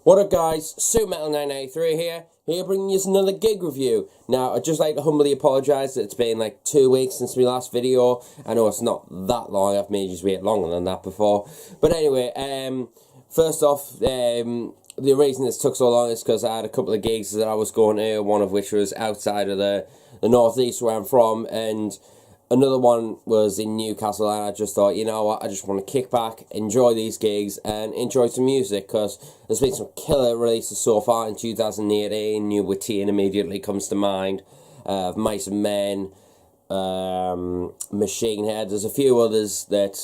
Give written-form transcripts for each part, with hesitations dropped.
What up guys, SuperMetal983 here bringing you another gig review. Now I'd just like to humbly apologise that it's been like 2 weeks since my last video. I know it's not that long, I've made you wait longer than that before. But anyway, first off, the reason this took so long is because I had a couple of gigs that I was going to, one of which was outside of the northeast where I'm from, and another one was in Newcastle, and I just thought, you know what, I just want to kick back, enjoy these gigs, and enjoy some music, because there's been some killer releases so far in 2018. New Wyattxhim immediately comes to mind, Mice and Men, Machine Head. There's a few others that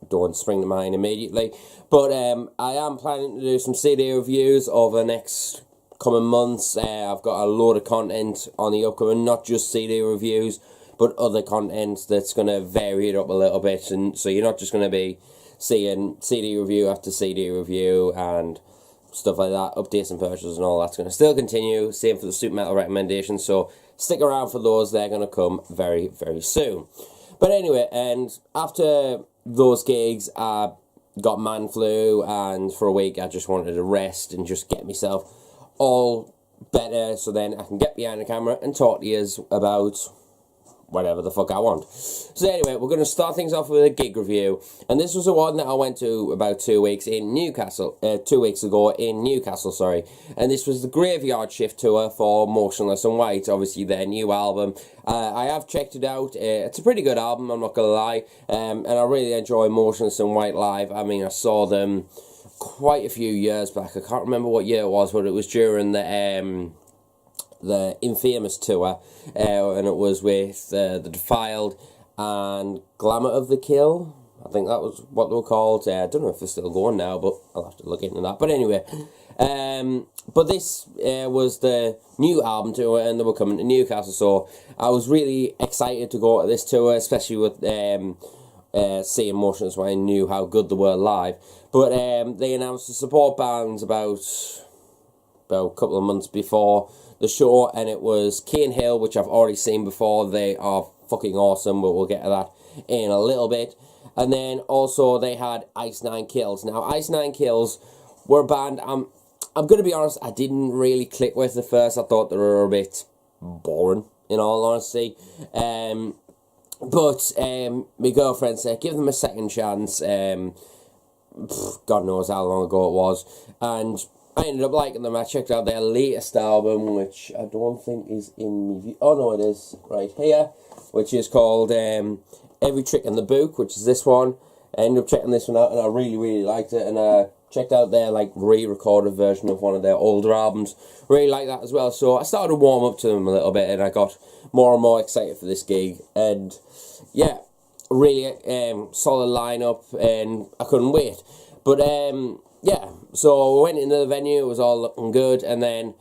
don't spring to mind immediately, but I am planning to do some CD reviews over the next coming months. I've got a load of content on the upcoming, not just CD reviews, but other content that's going to vary it up a little bit, and so you're not just going to be seeing CD review after CD review and stuff like that. Updates and purchases and all that's going to still continue. Same for the Super Metal recommendations, so stick around for those. They're going to come very, very soon. But anyway, and after those gigs, I got man flu, and for a week I just wanted to rest and just get myself all better, so then I can get behind the camera and talk to you about whatever the fuck I want. So anyway, we're going to start things off with a gig review, and this was the one that I went to about 2 weeks in Newcastle, 2 weeks ago in Newcastle, sorry, and this was the Graveyard Shift tour for Motionless In White, obviously their new album. I have checked it out. It's a pretty good album, I'm not going to lie, and I really enjoy Motionless In White live. I mean, I saw them quite a few years back. I can't remember what year it was, but it was during the Infamous tour, and it was with the Defiled and Glamour of the Kill. I think that was what they were called. I don't know if they're still going now, but I'll have to look into that. But anyway, but this was the new album tour, and they were coming to Newcastle, so I was really excited to go to this tour, especially with seeing Motionless when I knew how good they were live. But they announced the support bands about a couple of months before the show, and it was Cane Hill, which I've already seen before. They are fucking awesome, but we'll get to that in a little bit. And then also they had Ice Nine Kills. Now Ice Nine Kills were a band I'm going to be honest, I didn't really click with at first. I thought they were a bit boring, in all honesty. But my girlfriend said give them a second chance. God knows how long ago it was, and I ended up liking them. I checked out their latest album, which I don't think is in review. Oh no, it is right here, which is called Every Trick in the Book, which is this one. I ended up checking this one out, and I really, really liked it. And I checked out their like re-recorded version of one of their older albums. Really like that as well. So I started to warm up to them a little bit, and I got more and more excited for this gig. And yeah, really solid lineup, and I couldn't wait. But yeah, so I went into the venue, it was all looking good, and then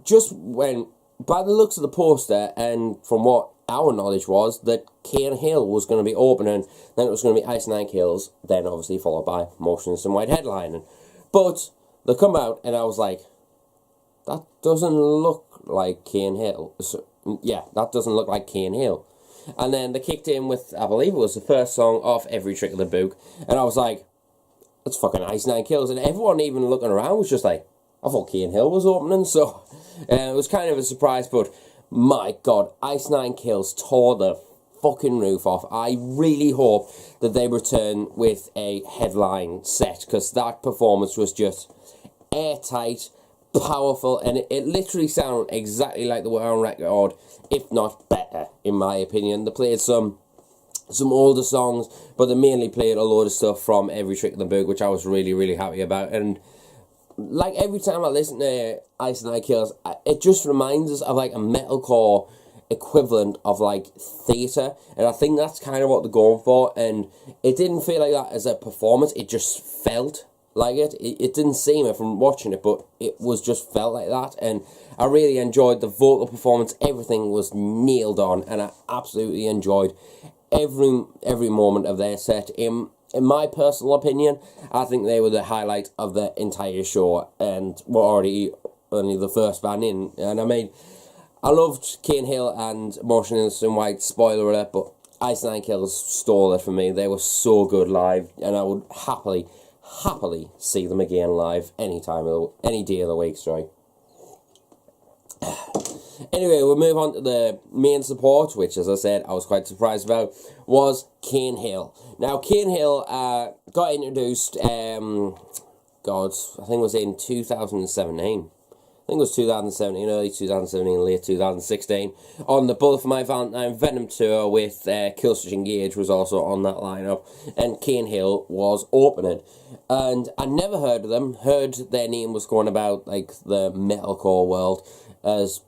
just when, by the looks of the poster, and from what our knowledge was, that Cane Hill was going to be opening, then it was going to be Ice Nine Kills, then obviously followed by Motionless In White headlining. But they come out, and I was like, that doesn't look like Cane Hill. So, yeah, that doesn't look like Cane Hill. And then they kicked in with, I believe it was the first song off Every Trick in the Book, and I was like, it's fucking Ice Nine Kills, and everyone even looking around was just like, I thought Cane Hill was opening, so it was kind of a surprise, but my god, Ice Nine Kills tore the fucking roof off. I really hope that they return with a headline set, because that performance was just airtight, powerful, and it literally sounded exactly like they were on record, if not better, in my opinion. They played some older songs, but they mainly played a load of stuff from Every Trick in the Book, which I was really, really happy about. And like every time I listen to Ice Nine Kills, it just reminds us of like a metalcore equivalent of like theatre, and I think that's kind of what they're going for. And it didn't feel like that as a performance, it just felt like it. It didn't seem it from watching it, but it was just felt like that, and I really enjoyed the vocal performance. Everything was nailed on, and I absolutely enjoyed every moment of their set. In my personal opinion, I think they were the highlight of the entire show, and were already only the first band in. And I mean, I loved Cane Hill and Motionless In White, spoiler alert, but Ice Nine Kills stole it for me. They were so good live, and I would happily happily see them again live any day of the week, sorry. Anyway, we'll move on to the main support, which, as I said, I was quite surprised about, was Kane Hill. Now, Kane Hill got introduced, I think it was in 2017. I think it was 2017, early 2017, late 2016, on the Bullet for My Valentine Venom tour with Killswitch Engage was also on that lineup, and Kane Hill was opening. And I never heard of them, heard their name was going about, like, the metalcore world as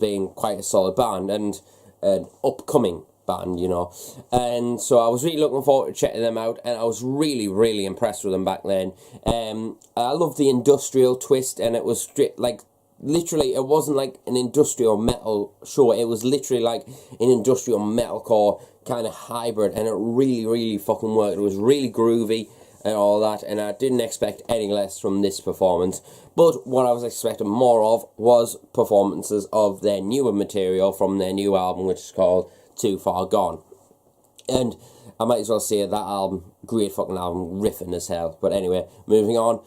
being quite a solid band, and an upcoming band, you know. And so I was really looking forward to checking them out, and I was really, really impressed with them back then. I loved the industrial twist, and it was like, literally, it wasn't like an industrial metal show, it was literally like an industrial metalcore kind of hybrid, and it really, really fucking worked. It was really groovy and all that, and I didn't expect any less from this performance. But what I was expecting more of was performances of their newer material from their new album, which is called Too Far Gone. And I might as well say that album, great fucking album, riffing as hell. But anyway, moving on.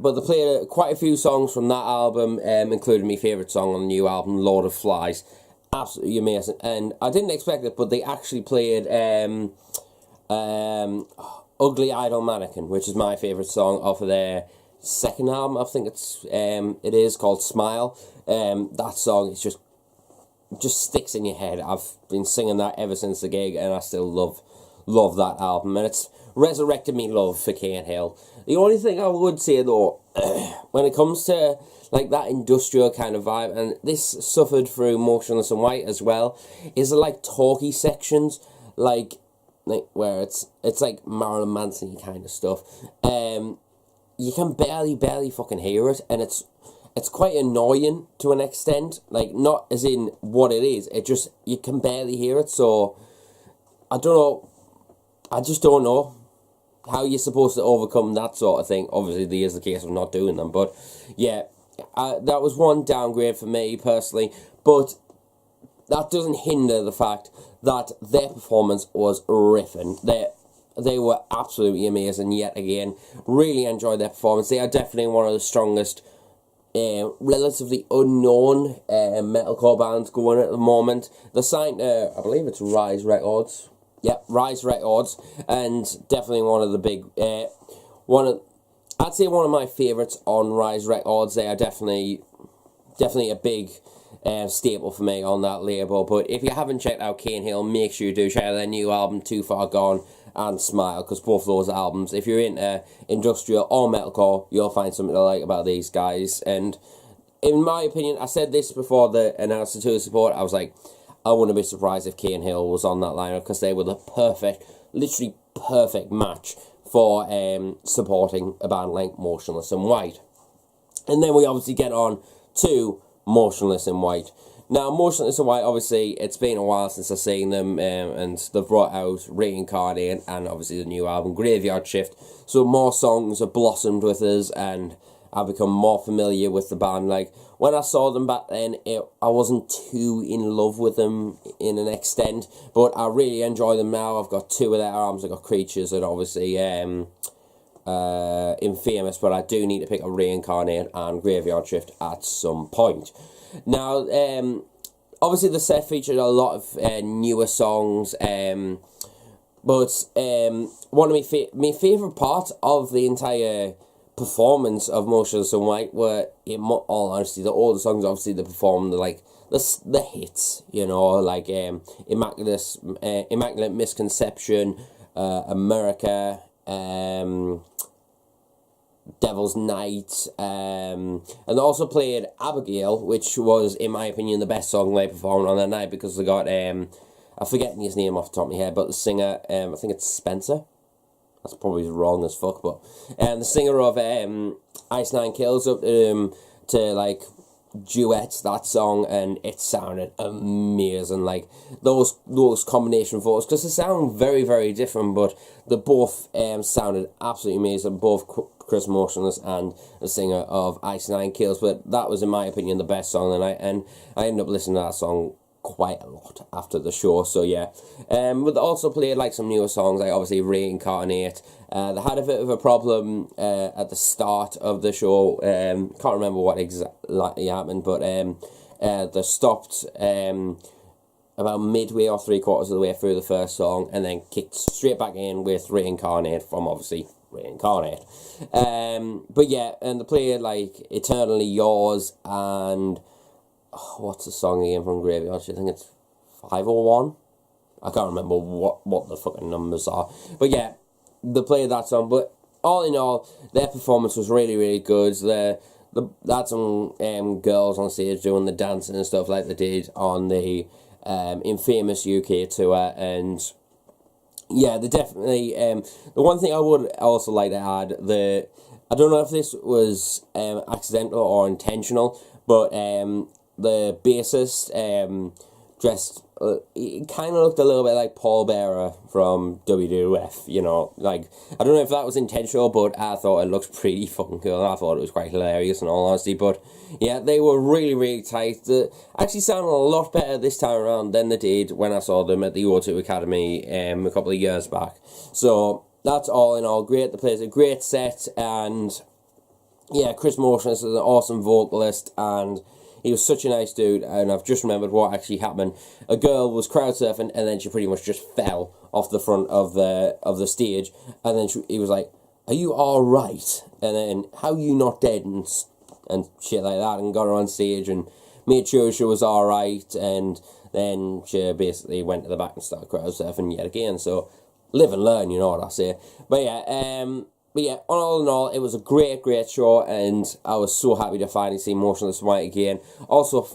But they played quite a few songs from that album, including my favourite song on the new album, Lord of Flies. Absolutely amazing. And I didn't expect it, but they actually played Ugly Idol Mannequin, which is my favourite song off of their second album. I think it is called Smile. That song is just sticks in your head. I've been singing that ever since the gig, and I still love that album, and it's resurrected me love for Kane Hill. The only thing I would say though, when it comes to like that industrial kind of vibe, and this suffered through Motionless in White as well, is like talky sections, like where it's like Marilyn Manson kind of stuff. You can barely fucking hear it, and it's quite annoying to an extent, like, not as in what it is, it just, you can barely hear it, so, I just don't know how you're supposed to overcome that sort of thing. Obviously, there is the case of not doing them, but, yeah, that was one downgrade for me, personally, but that doesn't hinder the fact that their performance was riffing. They were absolutely amazing yet again. Really enjoyed their performance. They are definitely one of the strongest, relatively unknown metalcore bands going at the moment. They're signed to, I believe it's Rise Records. Yep, Rise Records, and definitely one of the big, I'd say one of my favourites on Rise Records. They are definitely a big staple for me on that label. But if you haven't checked out Kane Hill, make sure you do check out their new album, Too Far Gone, and Smile, because both of those albums, if you're into industrial or metalcore, you'll find something to like about these guys. And in my opinion, I said this before the announcement to support, I was like, I wouldn't be surprised if Kane Hill was on that lineup, because they were the literally perfect match for supporting a band like Motionless in White. And then we obviously get on to Motionless in White. Now, Motionless in White, obviously, it's been a while since I've seen them, and they've brought out Reincarnate and obviously the new album, Graveyard Shift. So more songs have blossomed with us, and I've become more familiar with the band. Like, when I saw them back then, I wasn't too in love with them in an extent, but I really enjoy them now. I've got two of their albums. I've got Creatures and obviously Infamous, but I do need to pick up Reincarnate and Graveyard Shift at some point. Now, obviously the set featured a lot of newer songs, but one of my favourite parts of the entire performance of Motionless in White were, in all honesty, the older songs. Obviously they performed like the hits, you know, like Immaculate Misconception, America, Devil's Night, and they also played Abigail, which was, in my opinion, the best song they performed on that night, because they got, I'm forgetting his name off the top of my head, but the singer, I think it's Spencer, that's probably wrong as fuck, but, the singer of Ice Nine Kills up to like, duets that song, and it sounded amazing. Like those combination vocals, because they sound very, very different, but they both sounded absolutely amazing, both Chris Motionless and the singer of Ice Nine Kills. But that was, in my opinion, the best song of the night, and I ended up listening to that song quite a lot after the show, so yeah. But they also played like some newer songs, like obviously Reincarnate. They had a bit of a problem at the start of the show. Can't remember what exactly happened, but they stopped about midway or 3/4 of the way through the first song, and then kicked straight back in with Reincarnate from obviously Reincarnate. But yeah, and they played like Eternally Yours and what's the song again from Graveyard? I think it's 501. I can't remember what the fucking numbers are, but yeah, they played that song. But all in all, their performance was really, really good. That's some girls on stage doing the dancing and stuff like they did on the infamous UK tour, and yeah, they definitely. The one thing I would also like to add, I don't know if this was accidental or intentional, but the bassist dressed, it kind of looked a little bit like Paul Bearer from WWF, you know, like, I don't know if that was intentional, but I thought it looked pretty fucking cool. I thought it was quite hilarious in all honesty, but yeah, they were really, really tight. They actually sounded a lot better this time around than they did when I saw them at the O2 Academy a couple of years back. So that's all in all great. They played a great set, and yeah, Chris Motionless is an awesome vocalist, and he was such a nice dude. And I've just remembered what actually happened. A girl was crowd surfing, and then she pretty much just fell off the front of the stage, and then he was like, "Are you all right?" And then, "How you not dead?" and shit like that, and got her on stage and made sure she was all right, and then she basically went to the back and started crowd surfing yet again. So live and learn, you know what I say. But yeah, all in all, it was a great, great show, and I was so happy to finally see Motionless In White again. Also,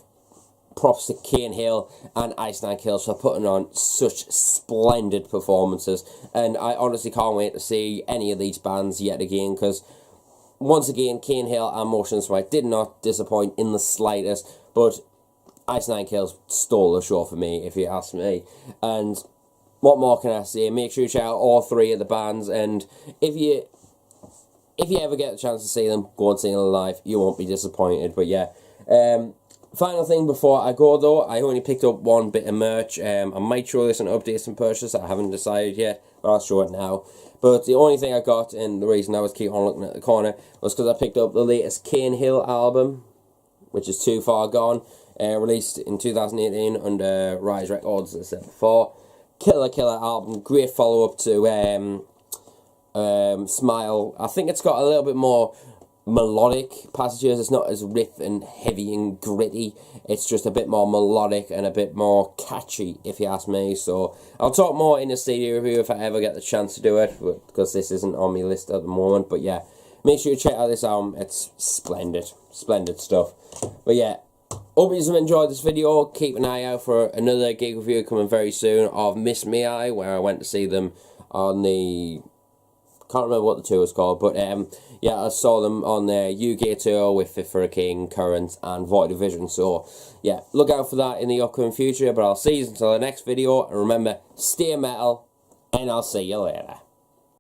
props to Kane Hill and Ice Nine Kills for putting on such splendid performances, and I honestly can't wait to see any of these bands yet again, because once again, Kane Hill and Motionless In White did not disappoint in the slightest, but Ice Nine Kills stole the show for me, if you ask me. And what more can I say? Make sure you check out all three of the bands, and if you ever get a chance to see them, go and see them live. You won't be disappointed. But yeah, final thing before I go though, I only picked up one bit of merch. I might show this an update and purchase. I haven't decided yet, but I'll show it now. But the only thing I got, and the reason I was keep on looking at the corner, was because I picked up the latest Kane Hill album, which is Too Far Gone, released in 2018 under Rise Records, as I said before. Killer album, great follow up to Smile. I think it's got a little bit more melodic passages. It's not as riff and heavy and gritty. It's just a bit more melodic and a bit more catchy, if you ask me. So I'll talk more in the CD review if I ever get the chance to do it, because this isn't on my list at the moment. But yeah, make sure you check out this album. It's splendid stuff. But yeah, hope you have enjoyed this video. Keep an eye out for another gig review coming very soon of Miss Me I, where I went to see them on the, can't remember what the tour was called, but yeah, I saw them on their UK tour with Fit for a King, Current, and Void Division. So yeah, look out for that in the upcoming future. But I'll see you until the next video, and remember, stay metal, and I'll see you later.